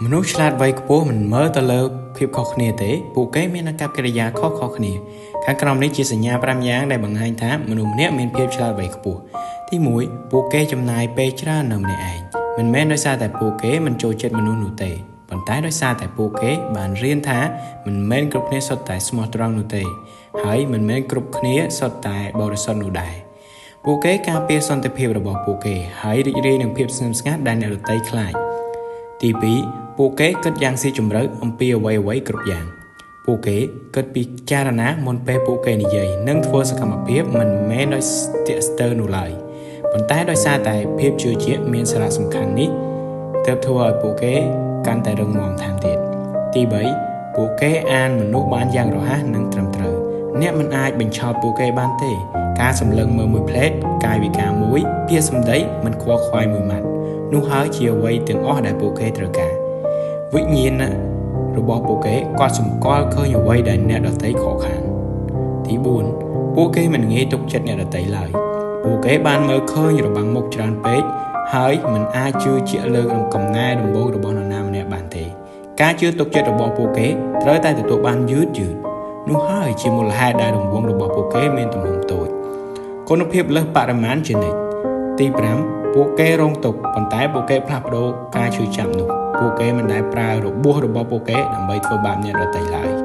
មនុស្សឆ្លាតវៃខ្ពស់មិនមើលទៅលើភាពខុសគ្នាទេពួកគេមានអាកប្បកិរិយាខុសៗគ្នាខាងក្រោមនេះជាសញ្ញា5យ៉ាងដែលបង្ហាញថាមនុស្សម្នាក់មានភាពឆ្លាតវៃខ្ពស់ទី1ពួកគេចំណាយពេលច្រើននៅម្នាក់ឯងមិនមែនដោយសារតែពួកគេមិនចូលចិត្តមនុស្សនោះទេប៉ុន្តែដោយសារតែពួកគេបានរៀនថាមិនមែនគ្រប់គ្នាសុទ្ធតែស្មោះត្រង់នោះទេហើយមិនមែនគ្រប់គ្នាសុទ្ធតែបរិសុទ្ធនោះដែរពួកគេការពារសន្តិភាពរបស់ពួកគេហើយរីករាយនឹងភាពស្ងៀមស្ងាត់ដែលអ្នកដទៃខ្លាចទី2ពួកគេគិតយ៉ាងស៊ីជម្រៅអំពីអ្វីៗគ្រប់យ៉ាងពួកគេគិតពីចារណាមុនពេលពួកគេនិយាយនិងធ្វើសកម្មភាពមិនមែនដោយស្ទាក់ស្ទើរនោះឡើយប៉ុន្តែដោយសារតែភាពជឿជាក់មានសារៈសំខាន់នេះទើបធ្វើឲ្យពួកគេកាន់តែរឹងមាំថែមទៀតទី3ពួកគេអានមនុស្សបានយ៉ាងរហ័សនិងត្រឹមត្រូវអ្នកមិនអាចបញ្ឆោតពួកគេបានទេការសម្លឹងមើលមួយផ្លែតកាយវិការមួយពាក្យសម្ដីមិនខ្វល់ខ្វាយមួយម៉ាត់នោះហើយជាអ្វីទាំងអស់ដែលពួកគេត្រូវការវិញ្ញាណរបស់ពួកគេគាត់សម្គាល់ឃើញអ្វីដែលអ្នកដទៃខកខានទី4ពួកគេមិនងាយទុកចិត្តអ្នកដទៃឡើយពួកគេបានមើលឃើញរបាំងមុខច្រើនពេកហើយមិនអាចជឿជាក់លើកំណែដំបូងរបស់នរណាម្នាក់បានទេការជឿទុកចិត្តរបស់ពួកគេត្រូវតែទទួលបានយឺតនោះហើយជាមូលហេតុដែលរង្វង់របស់ពួកគេមានទំហំតូចគុណភាពលើសបរិមាណជានិច្ចទី5ពួកគេរងទុក្ខប៉ុន្តែពួកគេផ្លាស់ប្ដូរការឈឺចាប់នោះពួកគេមិនដែលប្រើរបួសរបស់ពួកគេដើម្បីធ្វើបាបអ្នកដទៃឡើយ